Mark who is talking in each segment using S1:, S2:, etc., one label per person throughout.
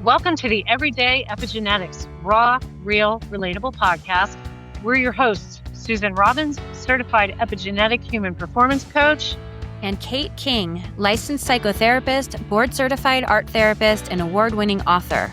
S1: Welcome to the Everyday Epigenetics, raw, real, relatable podcast. We're your hosts, Susan Robbins, certified epigenetic human performance coach,
S2: and Kate King, licensed psychotherapist, board-certified art therapist, and award-winning author.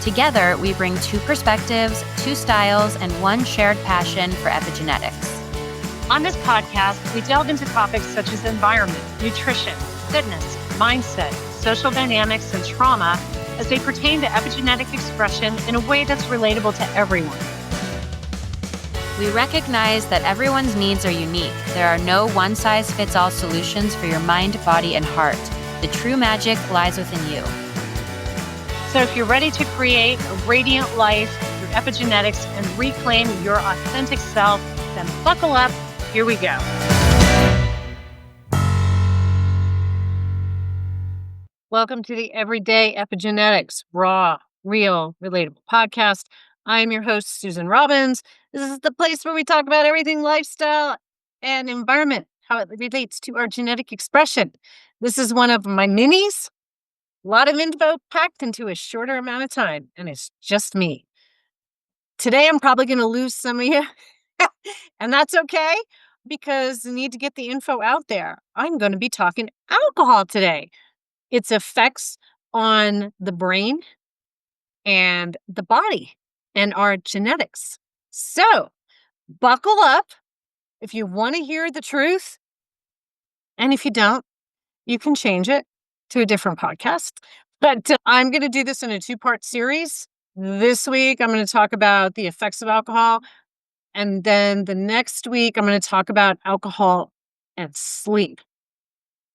S2: Together, we bring two perspectives, two styles, and one shared passion for epigenetics.
S1: On this podcast, we delve into topics such as environment, nutrition, fitness, mindset, social dynamics, and trauma as they pertain to epigenetic expression in a way that's relatable to everyone.
S2: We recognize that everyone's needs are unique. There are no one-size-fits-all solutions for your mind, body, and heart. The true magic lies within you.
S1: So if you're ready to create a radiant life through epigenetics and reclaim your authentic self, then buckle up. Here we go. Welcome to the Everyday Epigenetics, raw, real, relatable podcast. I am your host, Susan Robbins. This is the place where we talk about everything lifestyle and environment, how it relates to our genetic expression. This is one of my minis. A lot of info packed into a shorter amount of time, and it's just me. Today, I'm probably going to lose some of you, and that's okay because I need to get the info out there. I'm going to be talking alcohol today. Its effects on the brain and the body and our genetics. So, buckle up if you want to hear the truth. And if you don't, you can change it to a different podcast. But I'm going to do this in a two-part series. This week, I'm going to talk about the effects of alcohol. And then the next week, I'm going to talk about alcohol and sleep.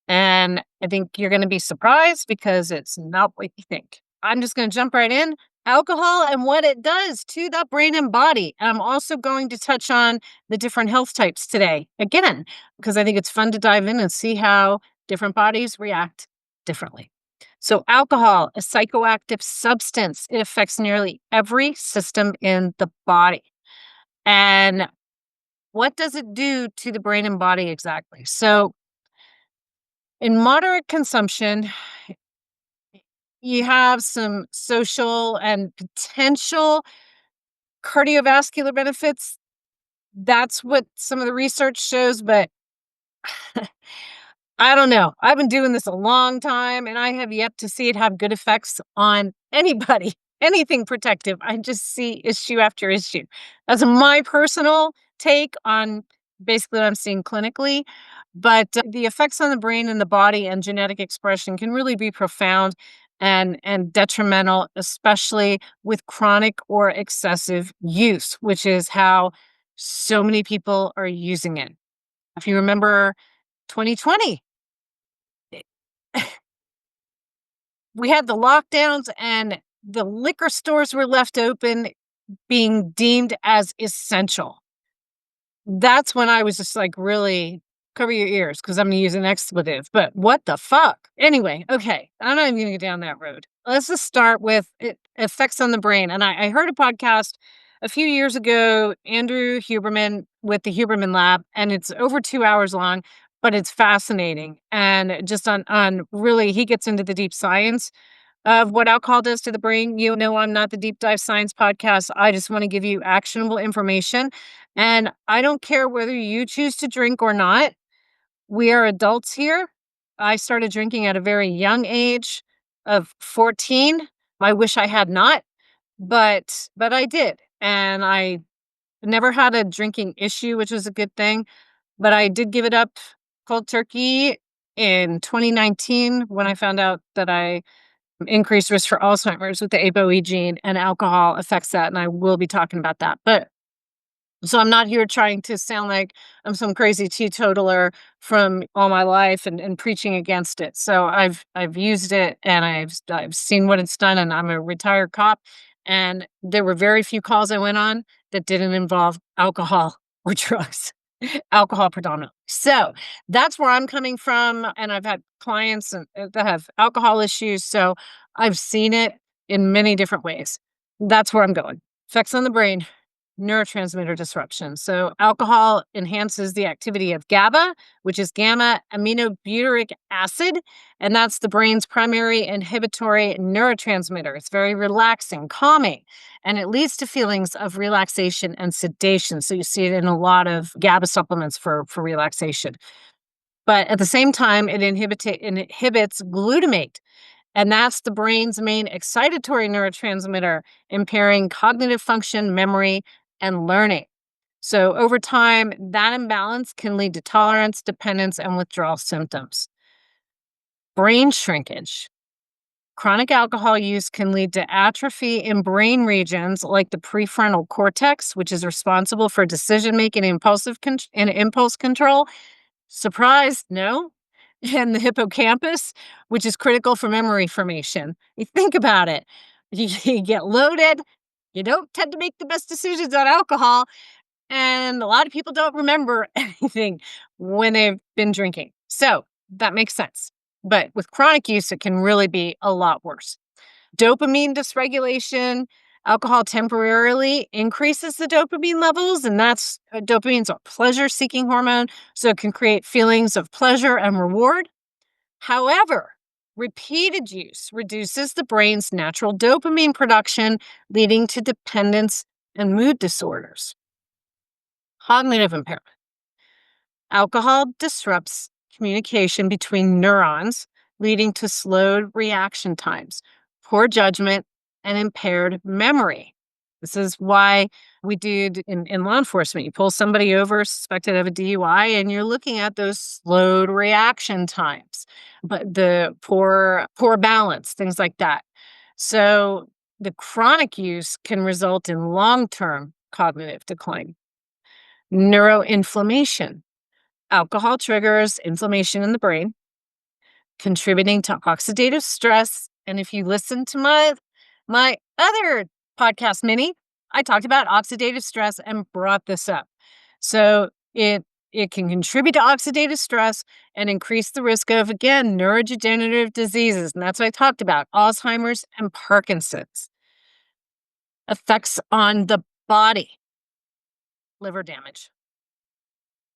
S1: And I think you're going to be surprised because it's not what you think. I'm just going to jump right in. Alcohol and what it does to the brain and body. I'm also going to touch on the different health types today, again, because I think it's fun to dive in and see how different bodies react differently. So alcohol, a psychoactive substance. It affects nearly every system in the body. And what does it do to the brain and body exactly? So in moderate consumption, you have some social and potential cardiovascular benefits. That's what some of the research shows, but I don't know. I've been doing this a long time, and I have yet to see it have good effects on anybody, anything protective. I just see issue after issue. That's my personal take on basically what I'm seeing clinically. But the effects on the brain and the body and genetic expression can really be profound and detrimental, especially with chronic or excessive use, which is how so many people are using it. If you remember 2020, we had the lockdowns and the liquor stores were left open, being deemed as essential. That's when I was just like, really cover your ears because I'm going to use an expletive. But what the fuck? Anyway, okay, I'm not even going to go down that road. Let's just start with effects on the brain. And I heard a podcast a few years ago, Andrew Huberman with the Huberman Lab, and it's over 2 hours long, but it's fascinating. And just on really, he gets into the deep science of what alcohol does to the brain. You know, I'm not the deep dive science podcast. I just want to give you actionable information. And I don't care whether you choose to drink or not. We are adults here. I started drinking at a very young age of 14. I wish I had not, but I did. And I never had a drinking issue, which was a good thing. But I did give it up cold turkey in 2019 when I found out that I increased risk for Alzheimer's with the ApoE gene, and alcohol affects that. And I will be talking about that. But so I'm not here trying to sound like I'm some crazy teetotaler from all my life and preaching against it. So I've used it and I've seen what it's done, and I'm a retired cop. And there were very few calls I went on that didn't involve alcohol or drugs. Alcohol predominantly. So that's where I'm coming from. And I've had clients that have alcohol issues. So I've seen it in many different ways. That's where I'm going. Effects on the brain neurotransmitter disruption. So, alcohol enhances the activity of GABA, which is gamma aminobutyric acid, and that's the brain's primary inhibitory neurotransmitter. It's very relaxing, calming, and it leads to feelings of relaxation and sedation. So, you see it in a lot of GABA supplements for relaxation. But at the same time, it inhibits glutamate, and that's the brain's main excitatory neurotransmitter, impairing cognitive function, memory, and learning. So, over time, that imbalance can lead to tolerance, dependence, and withdrawal symptoms. Brain shrinkage. Chronic alcohol use can lead to atrophy in brain regions like the prefrontal cortex, which is responsible for decision making and impulse control. Surprise, no. And the hippocampus, which is critical for memory formation. You think about it. You get loaded, you don't tend to make the best decisions on alcohol, and a lot of people don't remember anything when they've been drinking. So that makes sense. But with chronic use, it can really be a lot worse. Dopamine dysregulation. Alcohol temporarily increases the dopamine levels, and that's dopamine's a pleasure seeking hormone. So it can create feelings of pleasure and reward. However, repeated use reduces the brain's natural dopamine production, leading to dependence and mood disorders. Cognitive impairment. Alcohol disrupts communication between neurons, leading to slowed reaction times, poor judgment, and impaired memory. This is why we do in law enforcement. You pull somebody over suspected of a DUI, and you're looking at those slowed reaction times, but the poor balance, things like that. So the chronic use can result in long-term cognitive decline. Neuroinflammation. Alcohol triggers inflammation in the brain, contributing to oxidative stress. And if you listen to my other podcast mini, I talked about oxidative stress and brought this up. So it can contribute to oxidative stress and increase the risk of, again, neurodegenerative diseases. And that's what I talked about, Alzheimer's and Parkinson's. Effects on the body, liver damage.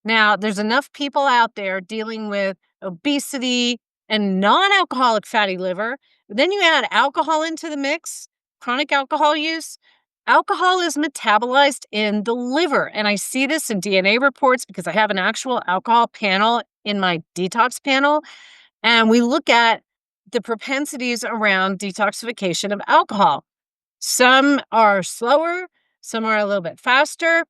S1: Now, there's enough people out there dealing with obesity and non alcoholic fatty liver. Then you add alcohol into the mix, chronic alcohol use. Alcohol is metabolized in the liver. And I see this in DNA reports because I have an actual alcohol panel in my detox panel. And we look at the propensities around detoxification of alcohol. Some are slower, some are a little bit faster.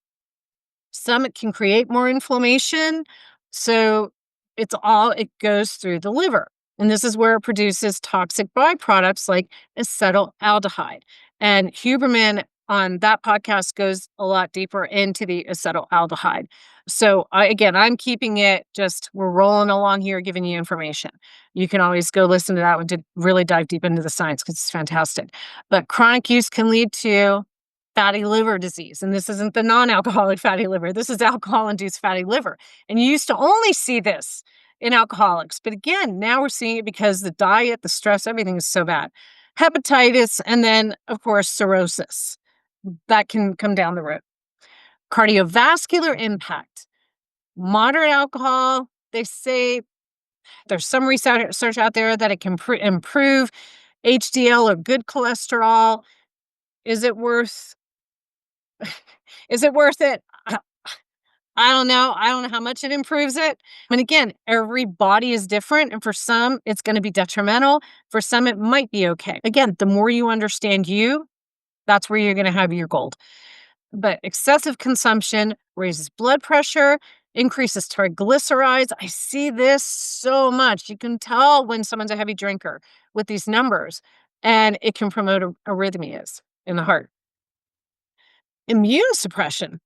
S1: Some it can create more inflammation. So it goes through the liver. And this is where it produces toxic byproducts like acetaldehyde. And Huberman on that podcast goes a lot deeper into the acetaldehyde. So I'm keeping it we're rolling along here, giving you information. You can always go listen to that one to really dive deep into the science because it's fantastic. But chronic use can lead to fatty liver disease. And this isn't the non-alcoholic fatty liver. This is alcohol-induced fatty liver. And you used to only see this in alcoholics. But again, now we're seeing it because the diet, the stress, everything is so bad. Hepatitis, and then, of course, cirrhosis. That can come down the road. Cardiovascular impact. Moderate alcohol, they say there's some research out there that it can improve HDL or good cholesterol. Is it worth it? I don't know. I don't know how much it improves it. And again, every body is different. And for some, it's going to be detrimental. For some, it might be okay. Again, the more you understand you, that's where you're going to have your gold. But excessive consumption raises blood pressure, increases triglycerides. I see this so much. You can tell when someone's a heavy drinker with these numbers, and it can promote arrhythmias in the heart. Immune suppression.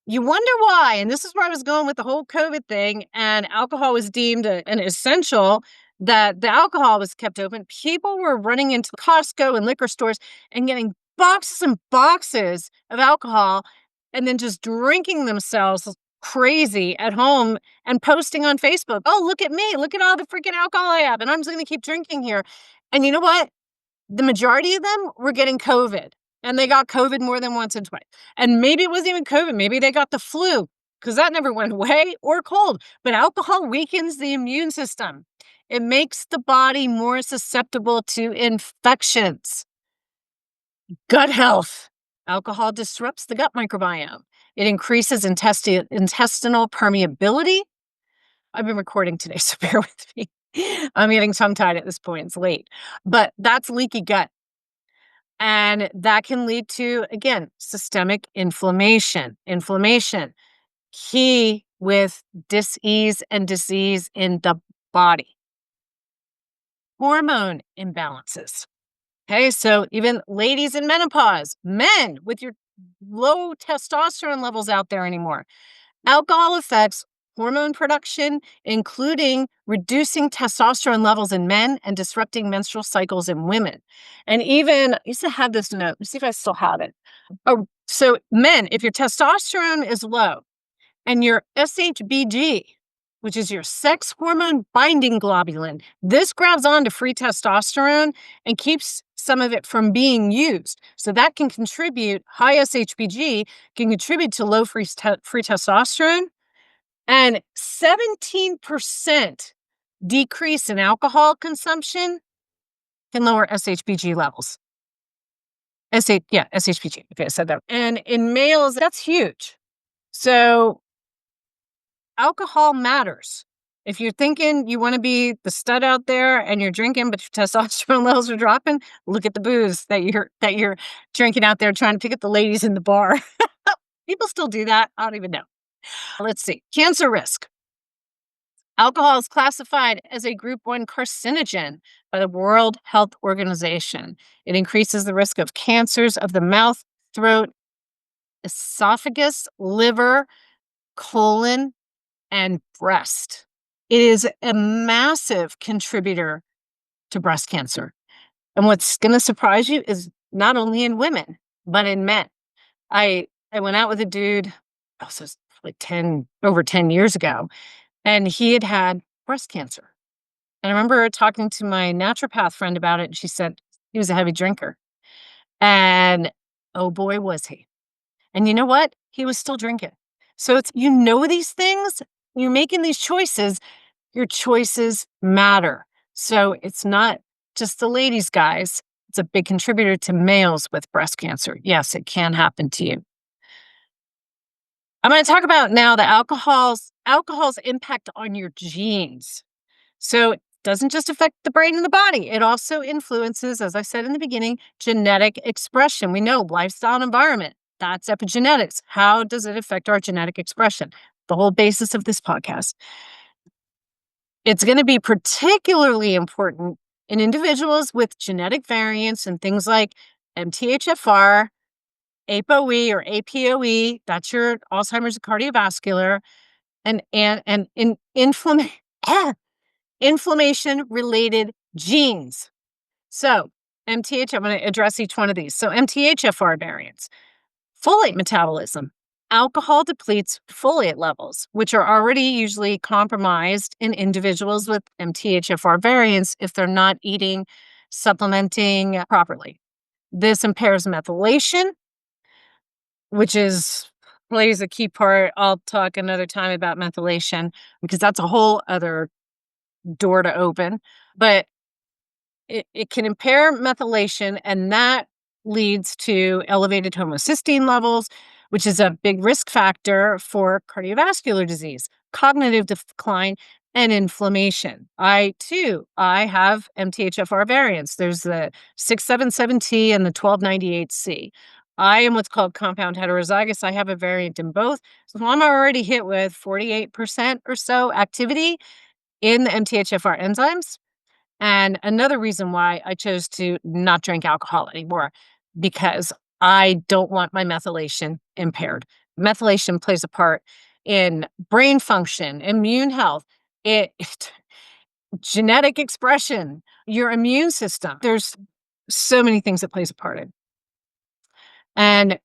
S1: You wonder why, and this is where I was going with the whole COVID thing, and alcohol was deemed an essential, that the alcohol was kept open. People were running into Costco and liquor stores and getting boxes and boxes of alcohol and then just drinking themselves crazy at home and posting on Facebook, "Oh, look at me. Look at all the freaking alcohol I have, and I'm just going to keep drinking here." And you know what? The majority of them were getting COVID. and they got COVID more than once and twice. And maybe it wasn't even COVID. Maybe they got the flu because that never went away, or cold. But alcohol weakens the immune system. It makes the body more susceptible to infections. Gut health. Alcohol disrupts the gut microbiome. It increases intestinal permeability. I've been recording today, so bear with me. I'm getting tongue-tied at this point. It's late. But that's leaky gut. And that can lead to, again, systemic inflammation. Inflammation, key with dis-ease and disease in the body. Hormone imbalances. Okay, so even ladies in menopause, men with your low testosterone levels out there anymore. Alcohol affects hormone production, including reducing testosterone levels in men and disrupting menstrual cycles in women. And even, I used to have this note, let's see if I still have it. Oh, so men, if your testosterone is low and your SHBG, which is your sex hormone binding globulin, this grabs onto free testosterone and keeps some of it from being used. So that can contribute, high SHBG can contribute to low free testosterone, and 17% decrease in alcohol consumption can lower SHBG levels. SHBG. Okay, I said that. And in males, that's huge. So alcohol matters. If you're thinking you want to be the stud out there and you're drinking, but your testosterone levels are dropping, look at the booze that you're drinking out there, trying to pick up the ladies in the bar. People still do that. I don't even know. Let's see. Cancer risk. Alcohol is classified as a group 1 carcinogen by the World Health Organization. It increases the risk of cancers of the mouth, throat, esophagus, liver, colon, and breast. It is a massive contributor to breast cancer. And what's going to surprise you is not only in women, but in men. I went out with a dude, this was like over 10 years ago, and he had breast cancer. And I remember talking to my naturopath friend about it, and she said he was a heavy drinker. And oh boy, was he. And you know what? He was still drinking. So it's, these things, you're making these choices, your choices matter. So it's not just the ladies, guys. It's a big contributor to males with breast cancer. Yes, it can happen to you. I'm going to talk about now the alcohol's impact on your genes. So it doesn't just affect the brain and the body. It also influences, as I said in the beginning, genetic expression. We know lifestyle and environment. That's epigenetics. How does it affect our genetic expression? The whole basis of this podcast. It's going to be particularly important in individuals with genetic variants and things like MTHFR, ApoE or APOE, that's your Alzheimer's and cardiovascular, and inflammation-related genes. So I'm going to address each one of these. So MTHFR variants, folate metabolism. Alcohol depletes folate levels, which are already usually compromised in individuals with MTHFR variants if they're not eating, supplementing properly. This impairs methylation, which plays a key part. I'll talk another time about methylation because that's a whole other door to open. But it can impair methylation, and that leads to elevated homocysteine levels, which is a big risk factor for cardiovascular disease, cognitive decline, and inflammation. I have MTHFR variants. There's the 677T and the 1298C. I am what's called compound heterozygous. I have a variant in both. So I'm already hit with 48% or so activity in the MTHFR enzymes. And another reason why I chose to not drink alcohol anymore, because I don't want my methylation impaired. Methylation plays a part in brain function, immune health, genetic expression, your immune system. There's so many things that plays a part in. And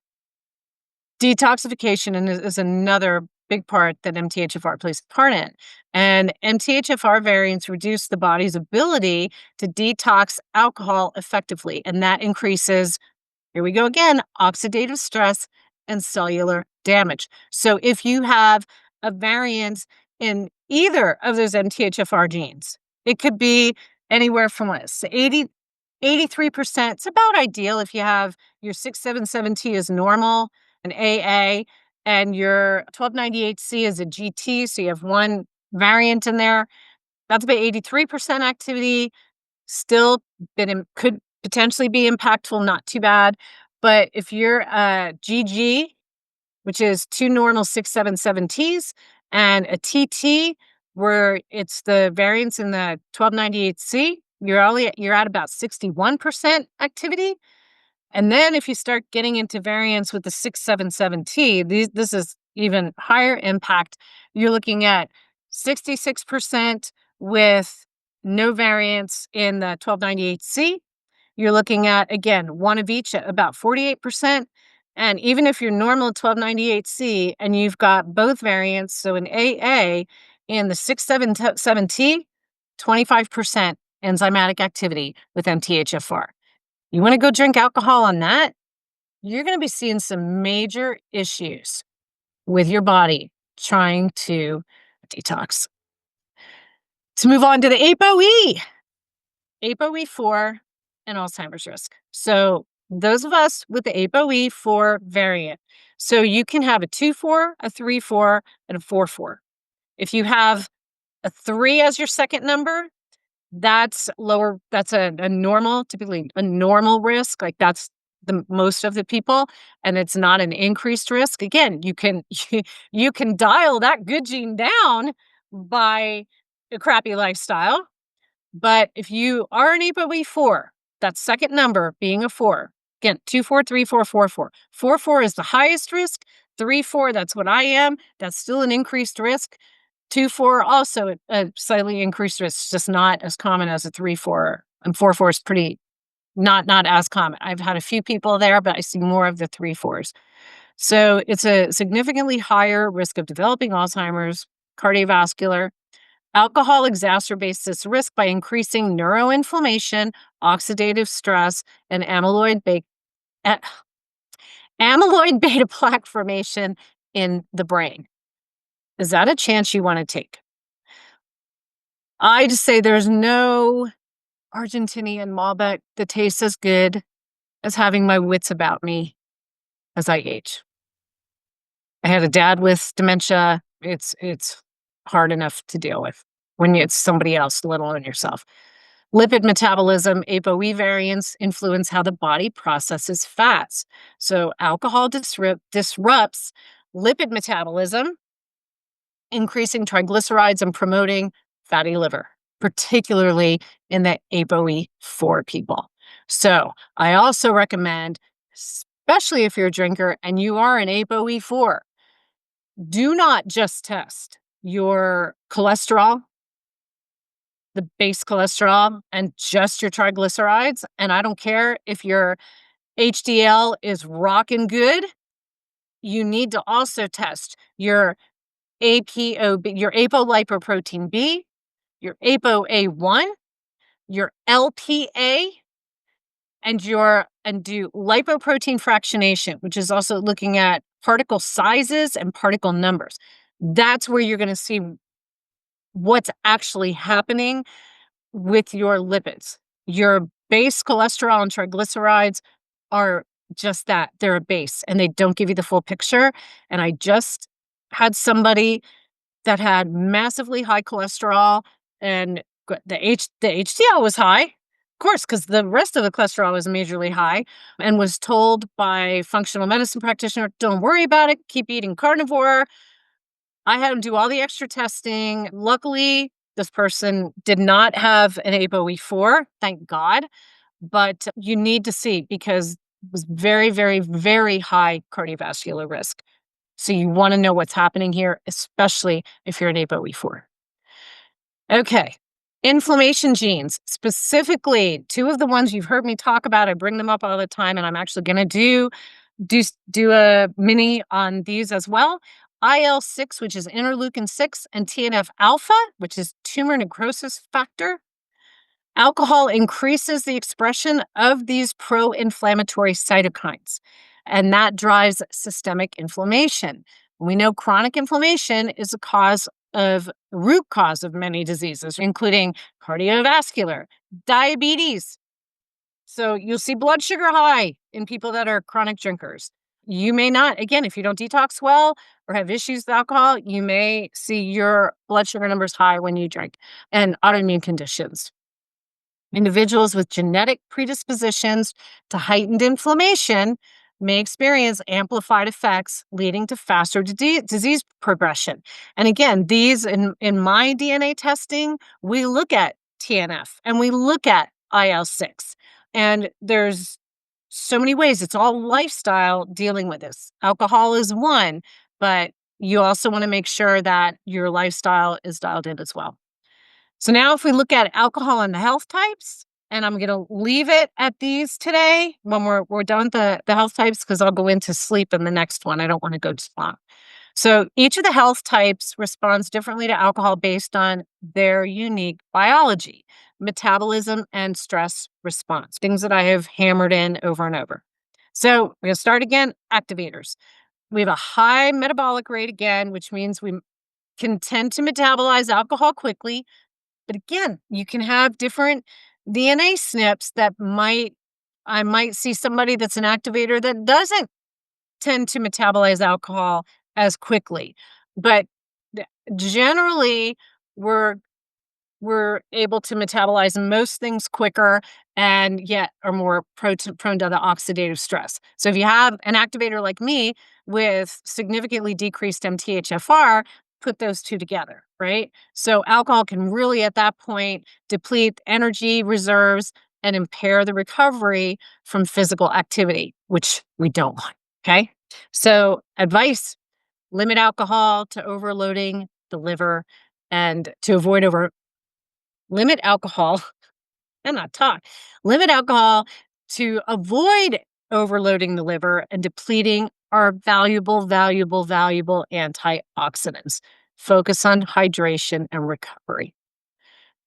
S1: detoxification is another big part that MTHFR plays a part in. And MTHFR variants reduce the body's ability to detox alcohol effectively, and that increases Here we go again, oxidative stress and cellular damage. So if you have a variant in either of those MTHFR genes, it could be anywhere from what, 83%. It's about ideal if you have your 677T is normal, an AA, and your 1298C is a GT. So you have one variant in there. That's about 83% activity. Still could potentially be impactful, not too bad. But if you're a GG, which is two normal 677Ts, and a TT, where it's the variants in the 1298C, you're at about 61% activity. And then if you start getting into variants with the 677T, this is even higher impact. You're looking at 66% with no variants in the 1298C. You're looking at, again, one of each at about 48%. And even if you're normal 1298C and you've got both variants, so an AA and the 677T, 25% enzymatic activity with MTHFR. You want to go drink alcohol on that? You're going to be seeing some major issues with your body trying to detox. To move on to the ApoE, ApoE4 and Alzheimer's risk. So those of us with the ApoE4 variant, so you can have a 2-4, a 3-4, and a 4-4. If you have a 3 as your second number, that's lower. That's a normal, typically a normal risk. Like that's the most of the people, and it's not an increased risk. Again, you can you can dial that good gene down by a crappy lifestyle. But if you are an ApoE4, that second number being a 4, again, 2-4, 3-4, 4-4. 4-4 is the highest risk. 3-4, that's what I am. That's still an increased risk. 2-4 also a slightly increased risk, it's just not as common as a 3-4. And 4-4 is pretty not as common. I've had a few people there, but I see more of the 3-4s. So it's a significantly higher risk of developing Alzheimer's, cardiovascular. Alcohol exacerbates this risk by increasing neuroinflammation, oxidative stress, and amyloid beta plaque formation in the brain. Is that a chance you want to take? I just say there's no Argentinian Malbec that tastes as good as having my wits about me as I age. I had a dad with dementia. It's hard enough to deal with when it's somebody else, let alone yourself. Lipid metabolism, ApoE variants influence how the body processes fats. So alcohol disrupts lipid metabolism, increasing triglycerides and promoting fatty liver, particularly in the ApoE4 people. So I also recommend, especially if you're a drinker and you are an ApoE4, do not just test your cholesterol, the base cholesterol, and just your triglycerides. And I don't care if your HDL is rocking good, you need to also test your your apolipoprotein B, your ApoA1, your LPA, and do lipoprotein fractionation, which is also looking at particle sizes and particle numbers. That's where you're going to see what's actually happening with your lipids. Your base cholesterol and triglycerides are just that. They're a base and they don't give you the full picture. And I just had somebody that had massively high cholesterol and the HDL was high, of course, because the rest of the cholesterol was majorly high, and was told by functional medicine practitioner, don't worry about it, keep eating carnivore. I had him do all the extra testing. Luckily, this person did not have an ApoE4, thank God, but you need to see because it was very, very, very high cardiovascular risk. So you want to know what's happening here, especially if you're an ApoE4. Okay. Inflammation genes, specifically two of the ones you've heard me talk about. I bring them up all the time, and I'm actually going to do a mini on these as well. IL-6, which is interleukin-6, and TNF-alpha, which is tumor necrosis factor. Alcohol increases the expression of these pro inflammatory cytokines, and that drives systemic inflammation. We know chronic inflammation is root cause of many diseases, including cardiovascular, diabetes. So you'll see blood sugar high in people that are chronic drinkers. You may not, again, if you don't detox well or have issues with alcohol, you may see your blood sugar numbers high when you drink, and autoimmune conditions. Individuals with genetic predispositions to heightened inflammation may experience amplified effects leading to faster disease progression. And again, these in my DNA testing, we look at TNF and we look at IL-6. And there's so many ways. It's all lifestyle dealing with this. Alcohol is one, but you also want to make sure that your lifestyle is dialed in as well. So now if we look at alcohol and the health types, and I'm going to leave it at these today when we're done with the health types, because I'll go into sleep in the next one. I don't want to go too long. So each of the health types responds differently to alcohol based on their unique biology, metabolism, and stress response, things that I have hammered in over and over. So we're going to start again, activators. We have a high metabolic rate again, which means we can tend to metabolize alcohol quickly. But again, you can have different DNA SNPs that I might see somebody that's an activator that doesn't tend to metabolize alcohol as quickly. But generally, we're able to metabolize most things quicker and yet are more prone to the oxidative stress. So if you have an activator like me with significantly decreased MTHFR, put those two together, right? So alcohol can really at that point deplete energy reserves and impair the recovery from physical activity, which we don't want, okay? So advice, limit alcohol to overloading the liver and to avoid limit alcohol and not talk. Limit alcohol to avoid overloading the liver and depleting our valuable antioxidants. Focus on hydration and recovery.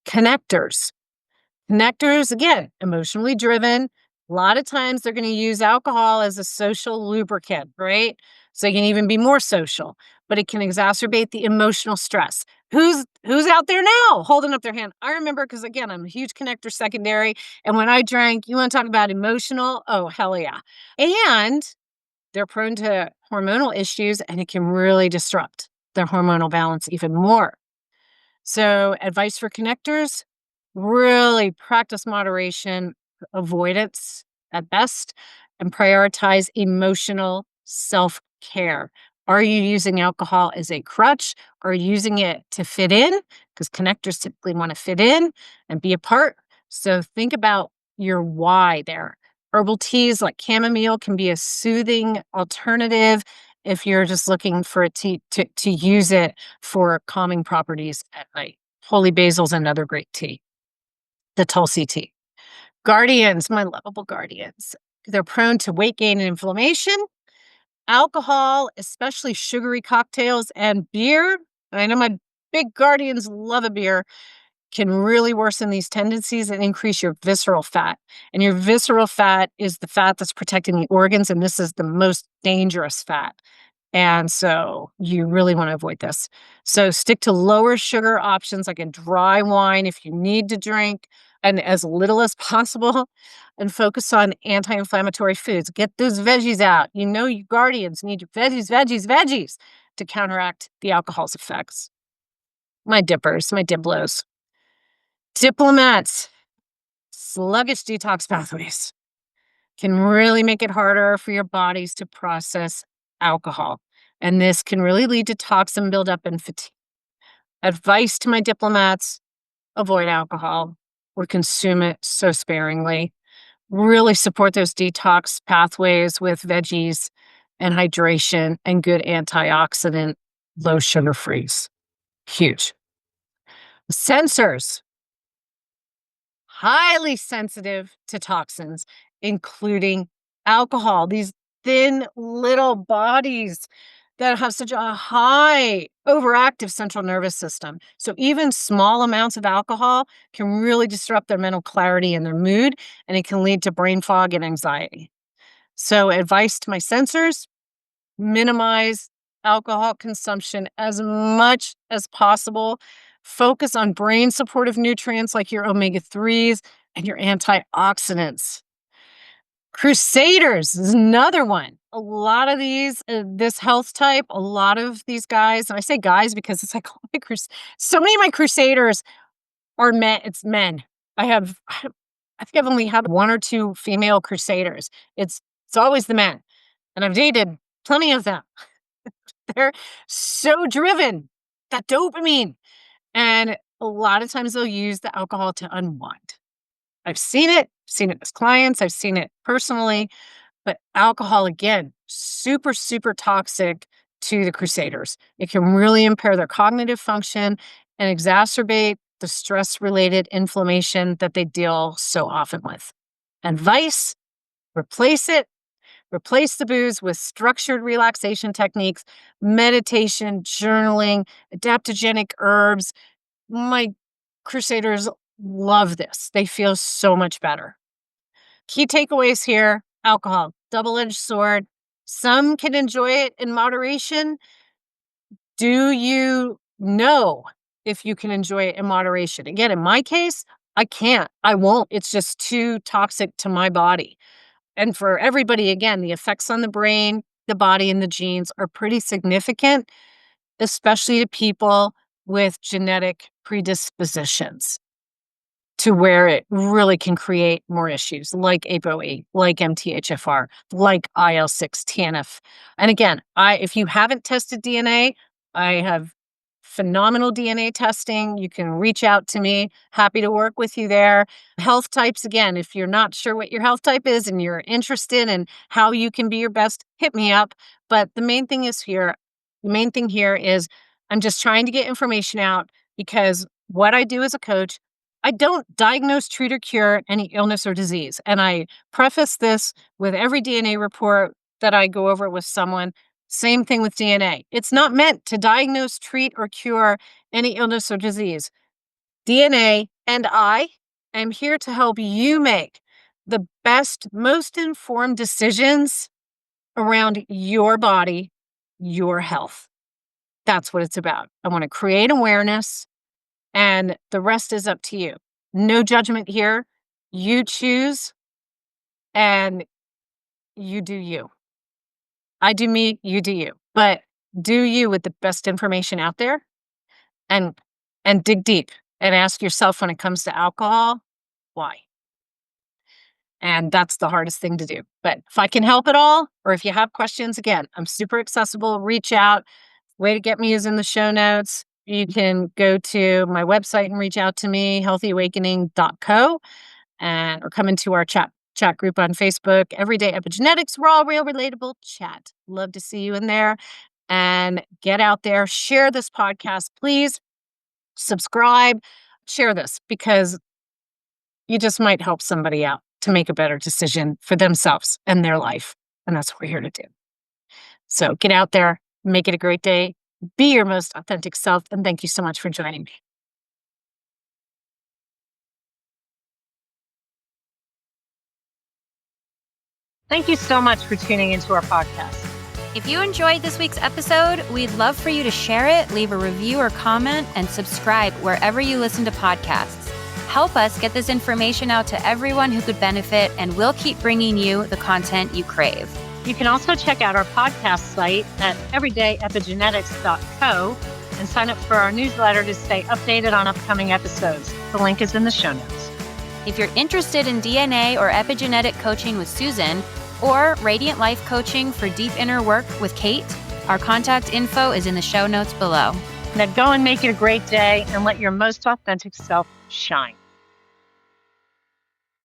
S1: Connectors. Connectors, again, emotionally driven. A lot of times they're going to use alcohol as a social lubricant, right? So it can even be more social, but it can exacerbate the emotional stress. Who's out there now holding up their hand? I remember because again, I'm a huge connector secondary. And when I drank, you want to talk about emotional? Oh, hell yeah. And they're prone to hormonal issues and it can really disrupt their hormonal balance even more. So advice for connectors, really practice moderation, avoidance at best, and prioritize emotional self-care. Are you using alcohol as a crutch or using it to fit in? Because connectors typically want to fit in and be a part. So think about your why there. Herbal teas like chamomile can be a soothing alternative if you're just looking for a tea to use it for calming properties at night. Holy basil's another great tea. The Tulsi tea. Guardians, my lovable guardians. They're prone to weight gain and inflammation. Alcohol, especially sugary cocktails and beer. I know my big guardians love a beer, can really worsen these tendencies and increase your visceral fat. And your visceral fat is the fat that's protecting the organs, and this is the most dangerous fat. And so you really want to avoid this. So stick to lower sugar options like a dry wine if you need to drink and as little as possible and focus on anti-inflammatory foods. Get those veggies out. You know your guardians need your veggies to counteract the alcohol's effects. My dippers, my diblos. Diplomats, sluggish detox pathways can really make it harder for your bodies to process alcohol. And this can really lead to toxin buildup and fatigue. Advice to my diplomats, avoid alcohol or consume it so sparingly. Really support those detox pathways with veggies and hydration and good antioxidant, low sugar frees. Huge. Sensors, highly sensitive to toxins, including alcohol. These thin little bodies that have such a high overactive central nervous system. So even small amounts of alcohol can really disrupt their mental clarity and their mood, and it can lead to brain fog and anxiety. So, advice to my sensors: minimize alcohol consumption as much as possible. Focus on brain supportive nutrients like your omega 3s and your antioxidants. Crusaders is another one. A lot of these, this health type, a lot of these guys, and I say guys because it's like oh my so many of my crusaders are men. It's men. I think I've only had one or two female crusaders. It's always the men, and I've dated plenty of them. They're so driven, that dopamine, and a lot of times they'll use the alcohol to unwind. I've seen it as clients, I've seen it personally, but alcohol, again, super, super toxic to the crusaders. It can really impair their cognitive function and exacerbate the stress-related inflammation that they deal so often with. Advice: replace it. Replace the booze with structured relaxation techniques, meditation, journaling, adaptogenic herbs. My crusaders love this. They feel so much better. Key takeaways here: alcohol, double edged sword. Some can enjoy it in moderation. Do you know if you can enjoy it in moderation? Again, in my case, I can't. I won't. It's just too toxic to my body. And for everybody, again, the effects on the brain, the body, and the genes are pretty significant, especially to people with genetic predispositions to where it really can create more issues like ApoE, like MTHFR, like IL-6, TNF. And again, if you haven't tested DNA, I have phenomenal DNA testing. You can reach out to me. Happy to work with you there. Health types, again, if you're not sure what your health type is and you're interested in how you can be your best, hit me up. But the main thing here is I'm just trying to get information out, because what I do as a coach, I don't diagnose, treat, or cure any illness or disease. And I preface this with every DNA report that I go over with someone. Same thing with DNA. It's not meant to diagnose, treat, or cure any illness or disease. DNA and I am here to help you make the best, most informed decisions around your body, your health. That's what it's about. I want to create awareness, and the rest is up to you. No judgment here. You choose, and you do you. I do me, you do you. But do you with the best information out there, and dig deep and ask yourself, when it comes to alcohol, why? And that's the hardest thing to do. But if I can help at all, or if you have questions, again, I'm super accessible. Reach out. Way to get me is in the show notes. You can go to my website and reach out to me, healthyawakening.co, or come into our chat group on Facebook, Everyday Epigenetics, Raw, Real, Relatable Chat. Love to see you in there. And get out there, share this podcast, please. Subscribe, share this, because you just might help somebody out to make a better decision for themselves and their life. And that's what we're here to do. So get out there, make it a great day, be your most authentic self, and thank you so much for joining me. Thank you so much for tuning into our podcast.
S2: If you enjoyed this week's episode, we'd love for you to share it, leave a review or comment, and subscribe wherever you listen to podcasts. Help us get this information out to everyone who could benefit, and we'll keep bringing you the content you crave.
S1: You can also check out our podcast site at everydayepigenetics.co and sign up for our newsletter to stay updated on upcoming episodes. The link is in the show notes.
S2: If you're interested in DNA or epigenetic coaching with Susan, or Radiant Life coaching for deep inner work with Kate, our contact info is in the show notes below.
S1: Now go and make it a great day and let your most authentic self shine.